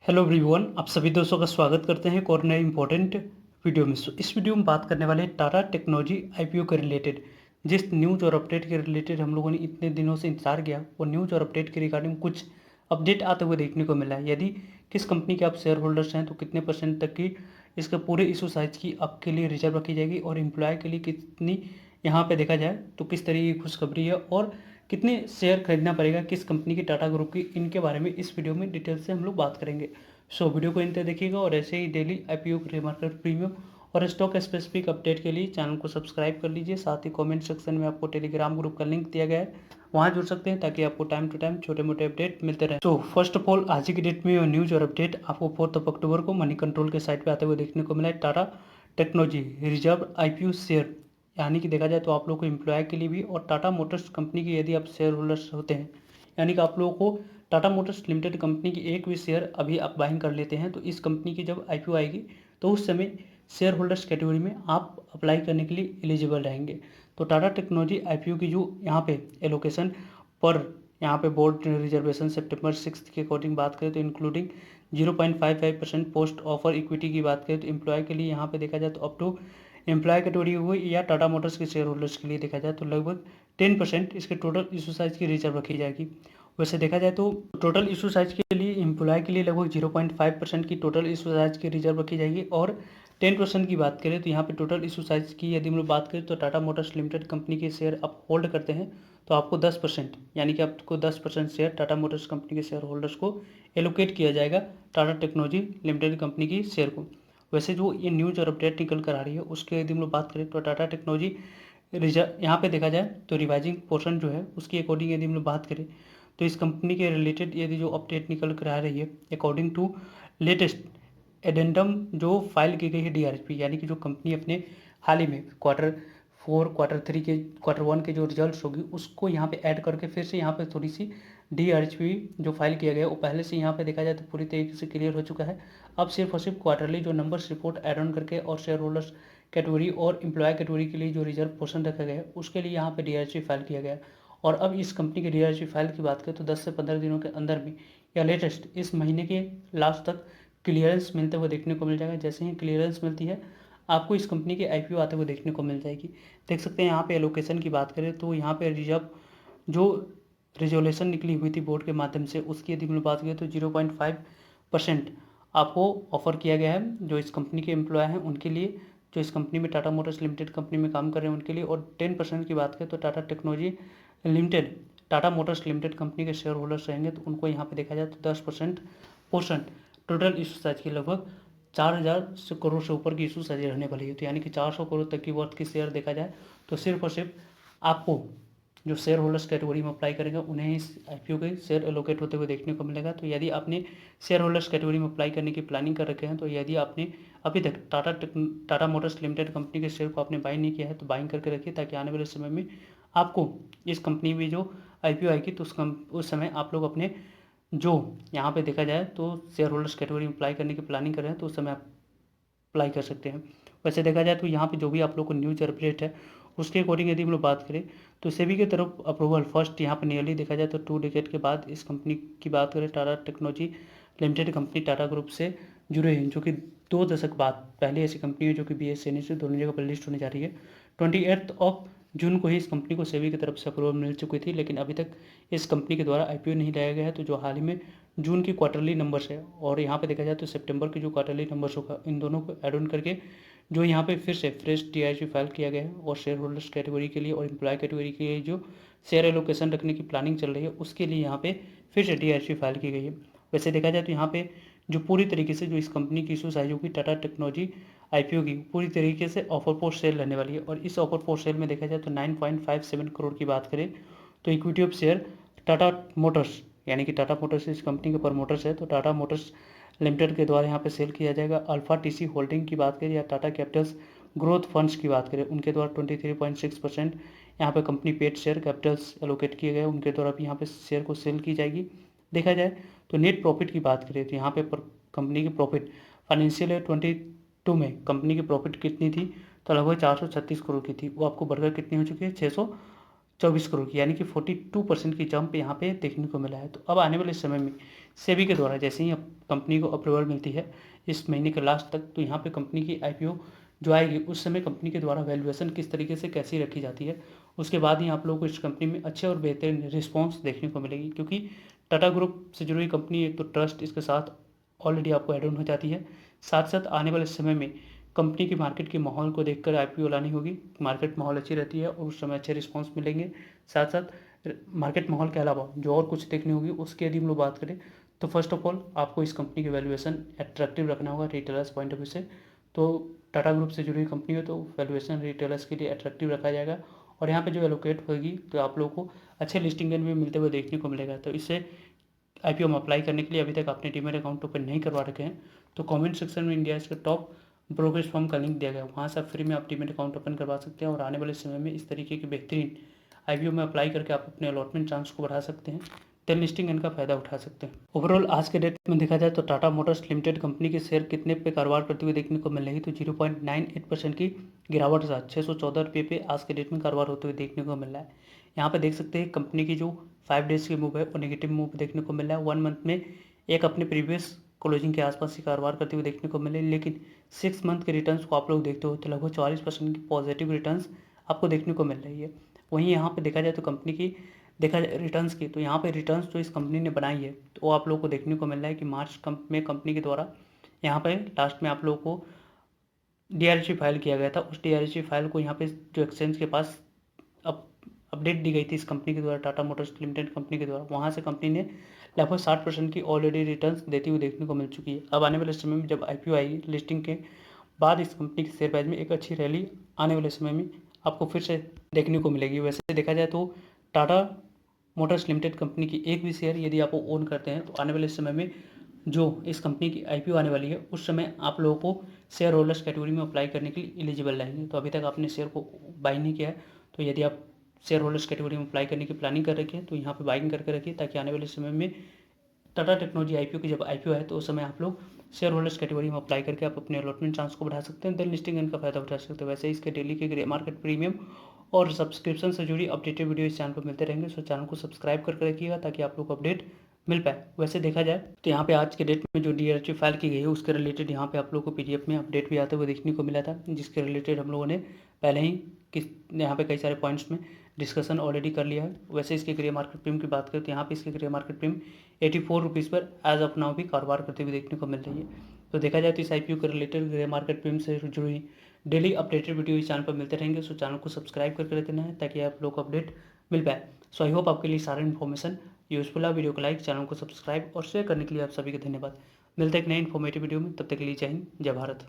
Hello everyone, आप सभी दोस्तों का स्वागत करते हैं एक और नए इंपॉर्टेंट वीडियो में। इस वीडियो में बात करने वाले हैं टाटा टेक्नोलॉजी आईपीओ के रिलेटेड। जिस न्यूज़ और अपडेट के रिलेटेड हम लोगों ने इतने दिनों से इंतजार किया, वो न्यूज़ और अपडेट के रिगार्डिंग कुछ अपडेट आते हुए देखने को मिला है। यदि किस कंपनी के आप शेयर होल्डर्स हैं तो कितने परसेंट तक की इसके पूरे इशू साइज की आपके लिए रिजर्व रखी जाएगी और एम्प्लॉय के लिए कितनी, यहाँ पे देखा जाए तो किस तरीके की खुशखबरी है और कितने शेयर खरीदना पड़ेगा किस कंपनी की, टाटा ग्रुप की, इनके बारे में इस वीडियो में डिटेल से हम लोग बात करेंगे। वीडियो को इंत देखिएगा और ऐसे ही डेली आईपीओ मार्केट प्रीमियम और स्टॉक स्पेसिफिक अपडेट के लिए चैनल को सब्सक्राइब कर लीजिए। साथ ही कमेंट सेक्शन में आपको टेलीग्राम ग्रुप का लिंक दिया गया है, वहाँ जुड़ सकते हैं ताकि आपको टाइम टू टाइम छोटे मोटे अपडेट मिलते रहे। फर्स्ट ऑफ ऑल, आज की डेट में न्यूज़ और अपडेट आपको 4 अक्टूबर को मनी कंट्रोल के साइट पर आते हुए देखने को मिला है। Tata technology reserve IPO share, यानी कि देखा जाए तो आप लोग को एम्प्लॉय के लिए भी और टाटा मोटर्स कंपनी की यदि आप शेयर होल्डर्स होते हैं, यानी कि आप लोगों को टाटा मोटर्स लिमिटेड कंपनी की एक भी शेयर अभी आप बाइंग कर लेते हैं तो इस कंपनी की जब आईपीओ आएगी तो उस समय शेयर होल्डर्स कैटेगरी में आप अप्लाई करने के लिए एलिजिबल रहेंगे। तो टाटा टेक्नोलॉजी आईपीओ की जो यहाँ पे एलोकेशन पर यहाँ पे बोर्ड रिजर्वेशन सितंबर 6 के अकॉर्डिंग बात करें तो इंक्लूडिंग 0.55% पोस्ट ऑफर इक्विटी की बात करें तो एम्प्लॉय के लिए यहाँ पे देखा जाए तो अप टू एम्प्लॉय कैटेगरी हुई या टाटा मोटर्स के शेयर होल्डर्स के लिए देखा जाए तो लगभग 10% इसके टोटल इशू साइज की रिजर्व रखी जाएगी। वैसे देखा जाए तो टोटल इशू साइज के लिए एम्प्लॉय के लिए लगभग 0.5% की टोटल इशू साइज की रिजर्व रखी जाएगी और 10% की बात करें तो यहाँ पे टोटल इशू साइज की यदि हम लोग बात करें तो टाटा मोटर्स लिमिटेड कंपनी के शेयर आप होल्ड करते हैं तो आपको 10%, यानी कि आपको 10% शेयर टाटा मोटर्स कंपनी के शेयर होल्डर्स को एलोकेट किया जाएगा टाटा टेक्नोलॉजी लिमिटेड कंपनी की शेयर को। वैसे जो ये न्यूज़ और अपडेट निकल कर आ रही है उसके यदि हम लोग बात करें तो टाटा टेक्नोलॉजी रिजर्व यहाँ पे देखा जाए तो रिवाइजिंग पोर्शन जो है उसकी अकॉर्डिंग यदि हम लोग बात करें तो इस कंपनी के रिलेटेड यदि जो अपडेट निकल कर आ रही है अकॉर्डिंग टू लेटेस्ट एडेंडम जो फाइल की गई है डीआरएचपी, यानी कि जो कंपनी अपने हाल ही में Q4 Q3 के Q1 के जो रिजल्ट्स होगी उसको यहाँ पे ऐड करके फिर से यहाँ पे थोड़ी सी डीआरएचपी जो फाइल किया गया है वो पहले से यहाँ पे देखा जाए तो पूरी तरीके से क्लियर हो चुका है। अब सिर्फ और सिर्फ क्वार्टरली जो नंबर्स रिपोर्ट ऐड ऑन करके और शेयर होल्डर्स कैटेगरी और एम्प्लॉय कैटेगरी के लिए जो रिजर्व पोर्शन रखा गया है उसके लिए यहाँ पे डीआरएचपी फाइल किया गया है। और अब इस कंपनी के डीआरएचपी फाइल की बात करें तो 10 से 15 दिनों के अंदर में या लेटेस्ट इस महीने के लास्ट तक क्लियरेंस मिलते हुए देखने को मिल जाएगा। जैसे ही क्लियरेंस मिलती है आपको इस कंपनी के आईपीओ आते हुए देखने को मिल जाएगी। देख सकते हैं यहाँ पे एलोकेशन की बात करें तो यहाँ पे रिजर्व जो रिजोल्यूशन निकली हुई थी बोर्ड के माध्यम से उसकी यदि हम बात करें तो 0.5% आपको ऑफर किया गया है जो इस कंपनी के एम्प्लॉय हैं उनके लिए, जो इस कंपनी में टाटा मोटर्स लिमिटेड कंपनी में काम कर रहे हैं उनके लिए। और 10% की बात करें तो Tata technology limited Tata Motors limited company के शेयर होल्डर्स रहेंगे तो उनको यहाँ पे देखा जाए तो 10% पोर्शन टोटल इशू साइज की लगभग 4,000 करोड़ से ऊपर की इशू साइज रहने वाली है। तो यानी कि 400 करोड़ तक की वर्थ की शेयर देखा जाए तो सिर्फ और सिर्फ आपको जो शेयर होल्डर्स कैटेगरी में अप्लाई करेंगे उन्हें इस आईपीओ के शेयर एलोकेट होते हुए देखने को मिलेगा। तो यदि आपने शेयर होल्डर्स कैटेगरी में अप्लाई करने की प्लानिंग कर रखे हैं तो यदि आपने अभी तक टाटा मोटर्स लिमिटेड कंपनी के शेयर को आपने बाइंग नहीं किया है तो बाइंग करके रखिए ताकि आने वाले समय में आपको इस कंपनी में जो आईपीओ आएगी तो उस समय आप लोग अपने जो यहाँ पे देखा जाए तो शेयर होल्डर्स कैटेगरी में अप्लाई करने की प्लानिंग कर रहे हैं तो उस समय आप अप्लाई कर सकते हैं। वैसे देखा जाए तो यहाँ पे जो भी आप लोग को न्यूज अपडेट है उसके अकॉर्डिंग यदि हम लोग बात करें तो सेबी की तरफ अप्रूवल फर्स्ट यहाँ पर नियरली देखा जाए तो 2 डिकेड के बाद इस कंपनी की बात करें Tata technology limited company Tata group से जुड़े हैं, जो कि 2 दशक बाद पहली ऐसी कंपनी है जो कि BSE से दोनों जगह पर लिस्ट होने जा रही है। 28 जून को ही इस कंपनी को सेबी की तरफ से अप्रूवल मिल चुकी थी, लेकिन अभी तक इस कंपनी के द्वारा आईपीओ नहीं लाया गया है। तो जो हाल ही में जून की क्वार्टरली नंबर्स है और यहाँ पे देखा जाए तो सितंबर की जो क्वार्टरली नंबर्स होगा इन दोनों को ऐड ऑन करके जो यहाँ पे फिर से फ्रेश डीआईपी फाइल किया गया है और शेयर होल्डर्स कैटेगरी के लिए और एम्प्लॉय कैटेगरी के लिए जो शेयर एलोकेशन रखने की प्लानिंग चल रही है उसके लिए यहाँ पे फिर से डीआईपी फाइल की गई है। वैसे देखा जाए तो यहाँ पे जो पूरी तरीके से जो इस कंपनी की इशू साइज होगी टाटा टेक्नोलॉजी आईपीओ की पूरी तरीके से ऑफर पोस्ट सेल रहने वाली है। और इस ऑफर पोस्ट सेल में देखा जाए तो 9.57 करोड़ की बात करें तो equity of share Tata Motors, यानी कि टाटा मोटर्स इस कंपनी के प्रमोटर्स है तो टाटा मोटर्स लिमिटेड के द्वारा यहाँ पे सेल किया जाएगा। अल्फा टीसी होल्डिंग की बात करें या टाटा कैपिटल्स ग्रोथ फंड्स की बात करें उनके द्वारा 23.6% यहाँ पे company paid share Capitals allocate किए गए, उनके द्वारा भी यहाँ पे शेयर को सेल की जाएगी। देखा जाए तो नेट प्रॉफिट की बात करें तो यहाँ पे कंपनी की प्रॉफिट फाइनेंशियल ईयर 22 में कंपनी की प्रॉफिट कितनी थी तो लगभग 436 करोड़ की थी, वो आपको बढ़कर कितनी हो चुकी है 24 करोड़ की, यानी कि 42% की जंप यहाँ पे देखने को मिला है। तो अब आने वाले समय में सेबी के द्वारा जैसे ही कंपनी को अप्रूवल मिलती है इस महीने के लास्ट तक, तो यहाँ पे कंपनी की आईपीओ जो आएगी उस समय कंपनी के द्वारा वैल्यूएशन किस तरीके से कैसी रखी जाती है, उसके बाद ही आप लोगों को इस कंपनी में अच्छे और बेहतरीन रिस्पॉन्स देखने को मिलेगी। क्योंकि टाटा ग्रुप से जुड़ी हुई कंपनी एक तो ट्रस्ट इसके साथ ऑलरेडी आपको एड ऑन हो जाती है, साथ साथ आने वाले समय में कंपनी की मार्केट के माहौल को देखकर आईपीओ लानी होगी। मार्केट माहौल अच्छी रहती है और उस समय अच्छे रिस्पॉन्स मिलेंगे। साथ साथ मार्केट माहौल के अलावा जो और कुछ देखनी होगी उसकी यदि हम लोग बात करें तो फर्स्ट ऑफ ऑल आपको इस कंपनी की वैल्यूएशन अट्रैक्टिव रखना होगा रिटेलर्स पॉइंट ऑफ व्यू से। तो टाटा ग्रुप से जुड़ी हुई कंपनी हो तो वैल्यूएशन रिटेलर्स के लिए अट्रैक्टिव रखा जाएगा और यहाँ पे जो एलोकेट होगी तो आप लोगों को अच्छे लिस्टिंग भी मिलते हुए देखने को मिलेगा। तो इससे आईपीओ में अप्लाई करने के लिए अभी तक आपने डीमैट अकाउंट ओपन नहीं करवा रखे हैं तो कमेंट सेक्शन में इंडिया के टॉप ब्रोकरेज फर्म का लिंक दिया गया है, वहाँ से आप फ्री में आप डीमैट अकाउंट ओपन करवा सकते हैं और आने वाले समय में इस तरीके की बेहतरीन आईपीओ में अप्लाई करके आप अपने अलॉटमेंट चांस को बढ़ा सकते हैं, टेन लिस्टिंग इनका फायदा उठा सकते हैं। ओवरऑल आज के डेट में देखा जाए तो टाटा मोटर्स लिमिटेड कंपनी के शेयर कितने पे कारोबार करते हुए देखने को मिल रही है, तो 0.98% की गिरावट के साथ 614 रुपये पे आज के डेट में कारोबार होते हुए देखने को मिल रहा है। यहाँ पे देख सकते हैं कंपनी की जो 5 डेज की मूव है वो नेगेटिव मूव देखने को मिल रहा है। 1 मंथ में एक अपने प्रीवियस क्लोजिंग के आसपास ही कारोबार करते हुए देखने को मिले, लेकिन 6 मंथ के रिटर्न्स को आप लोग देखते हो तो लगभग 44% की पॉजिटिव रिटर्न्स आपको देखने को मिल रही है। वहीं यहाँ पे देखा जाए तो कंपनी की देखा जाए रिटर्न्स की, तो यहाँ पे रिटर्न्स जो इस कंपनी ने बनाई है तो वो आप लोगों को देखने को मिल रहा है कि मार्च में कंपनी के द्वारा यहाँ पे लास्ट में आप लोगों को डीआरएससी फाइल किया गया था। उस डीआरएससी फाइल को यहाँ पे जो एक्सचेंज के पास अब अपडेट दी गई थी इस कंपनी के द्वारा, टाटा मोटर्स लिमिटेड कंपनी के द्वारा, वहाँ से कंपनी ने लगभग 60% की ऑलरेडी रिटर्न्स देती हुई देखने को मिल चुकी है। अब आने वाले समय में जब आईपीओ आएगी लिस्टिंग के बाद इस कंपनी के शेयर प्राइस में एक अच्छी रैली आने वाले समय में आपको फिर से देखने को मिलेगी। वैसे देखा जाए तो टाटा मोटर्स लिमिटेड कंपनी की एक भी शेयर यदि आप ओन करते हैं तो आने वाले समय में जो इस कंपनी की आईपीओ आने वाली है उस समय आप लोगों को शेयर होल्डर्स कैटेगरी में अप्लाई करने के लिए एलिजिबल रहेंगे। तो अभी तक आपने शेयर को बाई नहीं किया है तो यदि आप शेयर होल्डर्स कैटेगरी में अप्लाई करने की प्लानिंग कर रखी है तो यहाँ पे बाइंग करके रखिए, ताकि आने वाले समय में टाटा टेक्नोलॉजी आईपीओ की जब आईपीओ है तो उस समय आप लोग शेयर होल्डर्स कैटेगरी में अप्लाई करके आप अपने अलॉटमेंट चांस को बढ़ा सकते हैं, देन लिस्टिंग इनका फायदा उठा सकते हैं। वैसे इसके डेली के ग्रे मार्केट प्रीमियम और सब्सक्रिप्शन से जुड़ी अपडेटेड वीडियो इस चैनल पर मिलते रहेंगे, सो चैनल को सब्सक्राइब करके रखिएगा ताकि आप लोग को अपडेट मिल पाए। वैसे देखा जाए तो यहाँ पे आज के डेट में जो डीआरएससी फाइल की गई है उसके रिलेटेड यहाँ पे आप लोग को पीडीएफ में अपडेट भी आते हुए देखने को मिला था, जिसके रिलेटेड हम लोगों ने पहले ही किस यहाँ पे कई सारे पॉइंट्स में डिस्कशन ऑलरेडी कर लिया है। वैसे इसके ग्रे मार्केट प्रीमियम की बात करें तो यहाँ पे इसके ग्रे मार्केट प्रीमियम 84 रुपीज़ पर एज ऑफ नाउ भी कारोबार करते हुए देखने को मिल रही है। तो देखा जाए तो इस आईपीओ के रिलेटेड ग्रे मार्केट प्रीमियम से जुड़ी डेली अपडेटेड वीडियो इस चैनल पर मिलते रहेंगे, सो चैनल को सब्सक्राइब करके रख देना है ताकि आप लोग को अपडेट मिल पाए। सो आई होप आपके लिए सारा इन्फॉर्मेशन यूजफुल है। वीडियो को लाइक, चैनल को सब्सक्राइब और शेयर करने के लिए आप सभी का धन्यवाद। मिलते हैं एक नए इन्फॉर्मेटिव वीडियो में, तब तक के लिए जय हिंद, जय भारत।